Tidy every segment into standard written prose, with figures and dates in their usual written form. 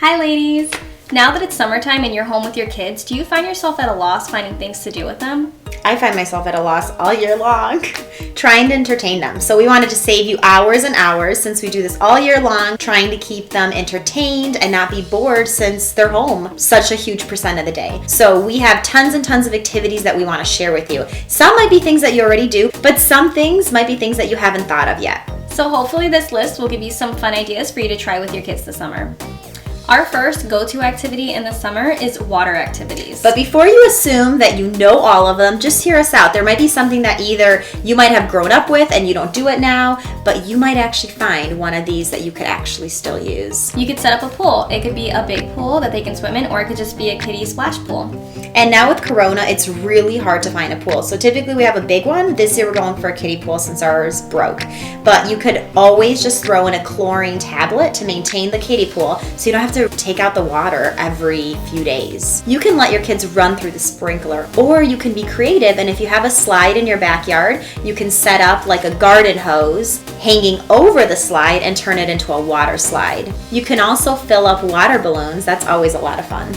Hi ladies! Now that it's summertime and you're home with your kids, do you find yourself at a loss finding things to do with them? I find myself at a loss all year long trying to entertain them. So we wanted to save you hours and hours since we do this all year long, trying to keep them entertained and not be bored since they're home such a huge percent of the day. So we have tons and tons of activities that we want to share with you. Some might be things that you already do, but some things might be things that you haven't thought of yet. So hopefully this list will give you some fun ideas for you to try with your kids this summer. Our first go-to activity in the summer is water activities. But before you assume that you know all of them, just hear us out. There might be something that either you might have grown up with and you don't do it now, but you might actually find one of these that you could actually still use. You could set up a pool. It could be a big pool that they can swim in, or it could just be a kiddie splash pool. And now with Corona, it's really hard to find a pool. So typically we have a big one. This year we're going for a kiddie pool since ours broke. But you could always just throw in a chlorine tablet to maintain the kiddie pool so you don't have to take out the water every few days. You can let your kids run through the sprinkler, or you can be creative, and if you have a slide in your backyard, you can set up like a garden hose hanging over the slide and turn it into a water slide. You can also fill up water balloons. That's always a lot of fun.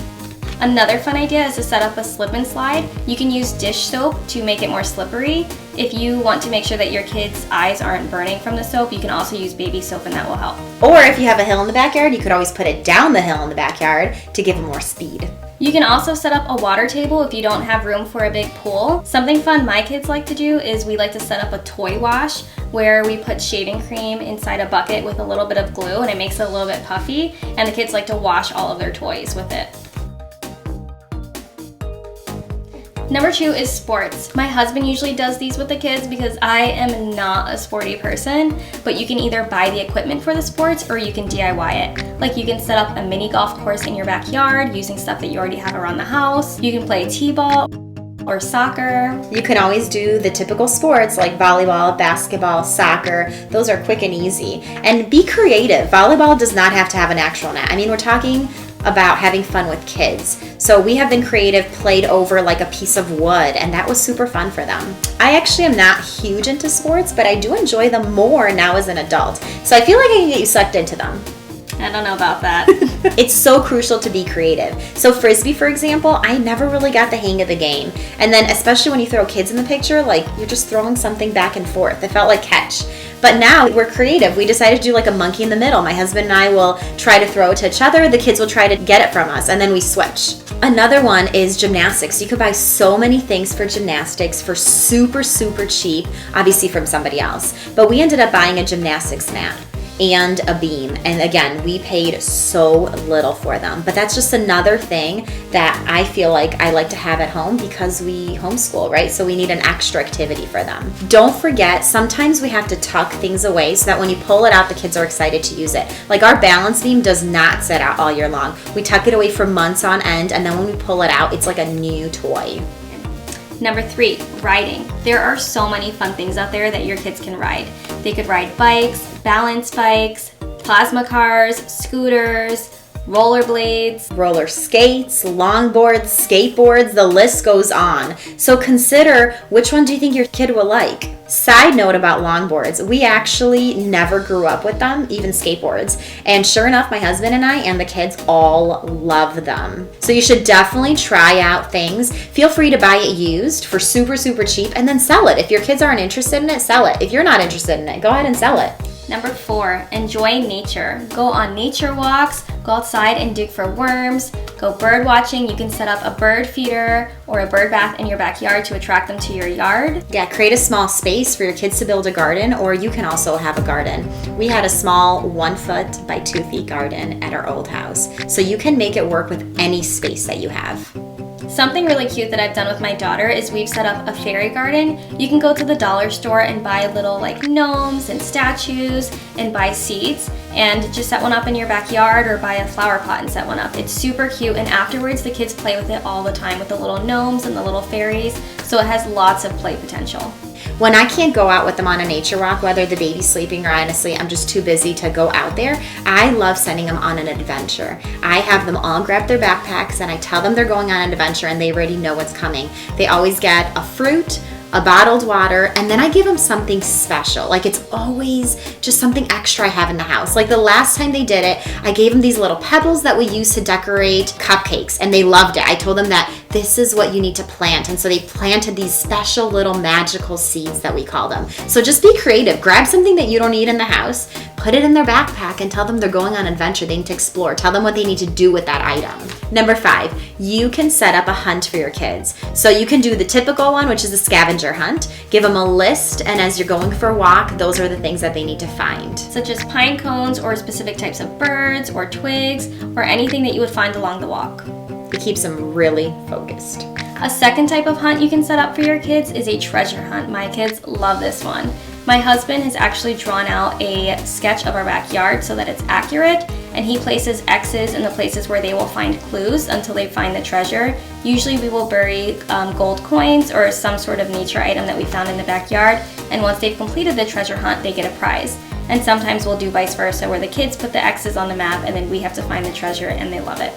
Another fun idea is to set up a slip and slide. You can use dish soap to make it more slippery. If you want to make sure that your kids' eyes aren't burning from the soap, you can also use baby soap and that will help. Or if you have a hill in the backyard, you could always put it down the hill in the backyard to give them more speed. You can also set up a water table if you don't have room for a big pool. Something fun my kids like to do is we like to set up a toy wash where we put shaving cream inside a bucket with a little bit of glue and it makes it a little bit puffy, and the kids like to wash all of their toys with it. Number 2 is sports. My husband usually does these with the kids because I am not a sporty person, but you can either buy the equipment for the sports or you can DIY it. Like you can set up a mini golf course in your backyard using stuff that you already have around the house. You can play t-ball or soccer. You can always do the typical sports like volleyball, basketball, soccer. Those are quick and easy. And be creative. Volleyball does not have to have an actual net. I mean, we're talking about having fun with kids. So we have been creative, played over like a piece of wood, and that was super fun for them. I actually am not huge into sports, but I do enjoy them more now as an adult. So I feel like I can get you sucked into them. I don't know about that. It's so crucial to be creative. So Frisbee, for example, I never really got the hang of the game. And then especially when you throw kids in the picture, like you're just throwing something back and forth. It felt like catch. But now we're creative. We decided to do like a monkey in the middle. My husband and I will try to throw it to each other. The kids will try to get it from us, and then we switch. Another one is gymnastics. You could buy so many things for gymnastics for super, super cheap, obviously from somebody else. But we ended up buying a gymnastics mat and a beam. And again, we paid so little for them. But that's just another thing that I feel like I like to have at home because we homeschool, right? So we need an extra activity for them. Don't forget, sometimes we have to tuck things away so that when you pull it out, the kids are excited to use it. Like our balance beam does not sit out all year long. We tuck it away for months on end, and then when we pull it out, it's like a new toy. Number 3, riding. There are so many fun things out there that your kids can ride. They could ride bikes, balance bikes, plasma cars, scooters, rollerblades, roller skates, longboards, skateboards, the list goes on. So consider which one do you think your kid will like. Side note about longboards, we actually never grew up with them, even skateboards. And sure enough, my husband and I and the kids all love them. So you should definitely try out things. Feel free to buy it used for super, super cheap and then sell it. If your kids aren't interested in it, sell it. If you're not interested in it, go ahead and sell it. Number 4, enjoy nature. Go on nature walks, go outside and dig for worms, go bird watching. You can set up a bird feeder or a bird bath in your backyard to attract them to your yard. Yeah, create a small space for your kids to build a garden, or you can also have a garden. We had a small 1 foot by 2 feet garden at our old house. So you can make it work with any space that you have. Something really cute that I've done with my daughter is we've set up a fairy garden. You can go to the dollar store and buy little like gnomes and statues and buy seeds and just set one up in your backyard, or buy a flower pot and set one up. It's super cute, and afterwards the kids play with it all the time with the little gnomes and the little fairies, so it has lots of play potential. When I can't go out with them on a nature walk, whether the baby's sleeping or honestly I'm just too busy to go out there, I love sending them on an adventure. I have them all grab their backpacks and I tell them they're going on an adventure and they already know what's coming. They always get a fruit a bottled water, and then I give them something special. Like it's always just something extra I have in the house. Like the last time they did it, I gave them these little pebbles that we use to decorate cupcakes, and they loved it. I told them that this is what you need to plant, and so they planted these special little magical seeds that we call them. So just be creative. Grab something that you don't need in the house, put it in their backpack, and tell them they're going on an adventure. They need to explore. Tell them what they need to do with that item. Number 5, you can set up a hunt for your kids. So you can do the typical one, which is a scavenger hunt. Give them a list, and as you're going for a walk, those are the things that they need to find. Such as pine cones or specific types of birds or twigs or anything that you would find along the walk. It keeps them really focused. A second type of hunt you can set up for your kids is a treasure hunt. My kids love this one. My husband has actually drawn out a sketch of our backyard so that it's accurate, and he places X's in the places where they will find clues until they find the treasure. Usually we will bury gold coins or some sort of nature item that we found in the backyard, and once they've completed the treasure hunt, they get a prize. And sometimes we'll do vice versa, where the kids put the X's on the map and then we have to find the treasure, and they love it.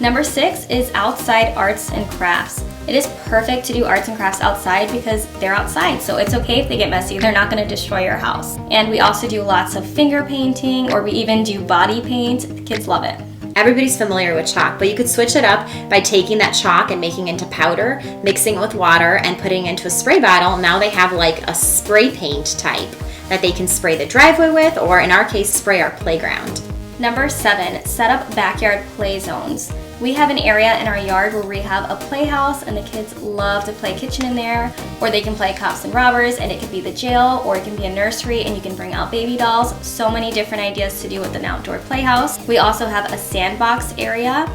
Number 6 is outside arts and crafts. It is perfect to do arts and crafts outside because they're outside, so it's okay if they get messy. They're not going to destroy your house. And we also do lots of finger painting, or we even do body paint. The kids love it. Everybody's familiar with chalk, but you could switch it up by taking that chalk and making it into powder, mixing it with water, and putting it into a spray bottle. Now they have like a spray paint type that they can spray the driveway with, or in our case, spray our playground. Number 7, set up backyard play zones. We have an area in our yard where we have a playhouse, and the kids love to play kitchen in there, or they can play cops and robbers, and it could be the jail, or it can be a nursery, and you can bring out baby dolls. So many different ideas to do with an outdoor playhouse. We also have a sandbox area.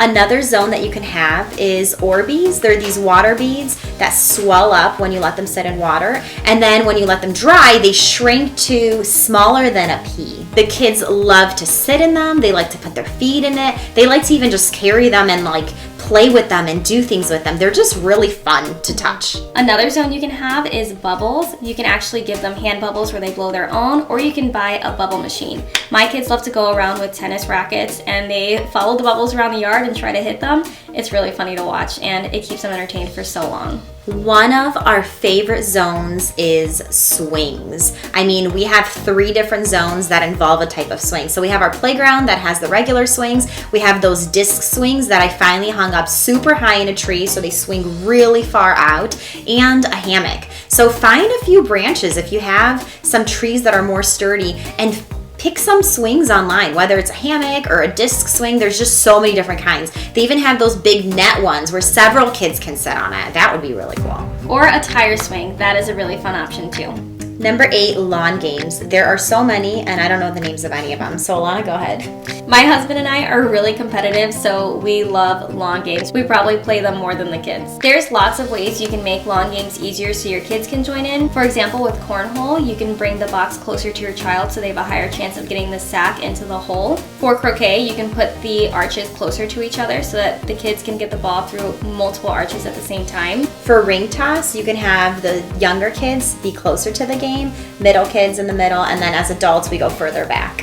Another zone that you can have is Orbeez. They're these water beads that swell up when you let them sit in water. And then when you let them dry, they shrink to smaller than a pea. The kids love to sit in them. They like to put their feet in it. They like to even just carry them and like play with them and do things with them. They're just really fun to touch. Another zone you can have is bubbles. You can actually give them hand bubbles where they blow their own, or you can buy a bubble machine. My kids love to go around with tennis rackets and they follow the bubbles around the yard and try to hit them. It's really funny to watch, and it keeps them entertained for so long. One of our favorite zones is swings. I mean, we have 3 different zones that involve a type of swing. So we have our playground that has the regular swings. We have those disc swings that I finally hung up super high in a tree so they swing really far out, and a hammock. So find a few branches if you have some trees that are more sturdy, and pick some swings online, whether it's a hammock or a disc swing. There's just so many different kinds. They even have those big net ones where several kids can sit on it. That would be really cool. Or a tire swing. That is a really fun option too. Number 8, lawn games. There are so many, and I don't know the names of any of them. So Alana, go ahead. My husband and I are really competitive, so we love lawn games. We probably play them more than the kids. There's lots of ways you can make lawn games easier so your kids can join in. For example, with cornhole, you can bring the box closer to your child so they have a higher chance of getting the sack into the hole. For croquet, you can put the arches closer to each other so that the kids can get the ball through multiple arches at the same time. For ring toss, you can have the younger kids be closer to the game, middle kids in the middle, and then as adults, we go further back.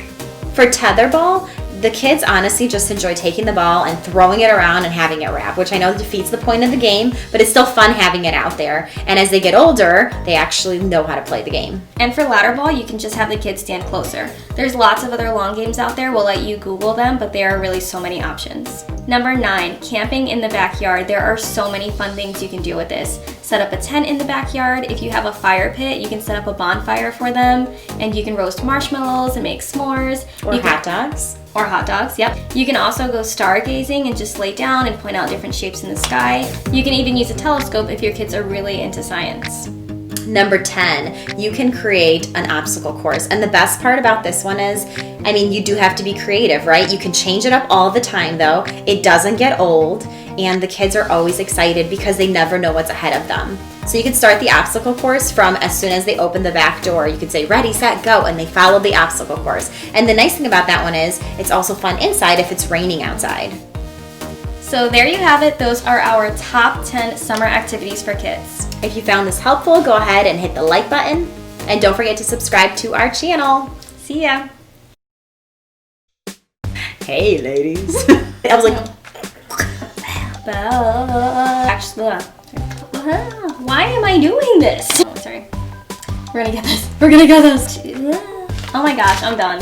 For tetherball, the kids honestly just enjoy taking the ball and throwing it around and having it wrap, which I know defeats the point of the game, but it's still fun having it out there. And as they get older, they actually know how to play the game. And for ladder ball, you can just have the kids stand closer. There's lots of other lawn games out there. We'll let you Google them, but there are really so many options. Number 9, camping in the backyard. There are so many fun things you can do with this. Set up a tent in the backyard. If you have a fire pit, you can set up a bonfire for them, and you can roast marshmallows and make s'mores. Or hot dogs. Or hot dogs, yep. You can also go stargazing and just lay down and point out different shapes in the sky. You can even use a telescope if your kids are really into science. Number 10, you can create an obstacle course. And the best part about this one is, I mean, you do have to be creative, right? You can change it up all the time though. It doesn't get old, and the kids are always excited because they never know what's ahead of them. So you can start the obstacle course from as soon as they open the back door. You could say, ready, set, go, and they follow the obstacle course. And the nice thing about that one is it's also fun inside if it's raining outside. So there you have it. Those are our top 10 summer activities for kids. If you found this helpful, go ahead and hit the like button. And don't forget to subscribe to our channel. See ya. Hey, ladies. I was like... Actually, why am I doing this? Oh, sorry. We're gonna get this. We're gonna get this. Oh my gosh, I'm done.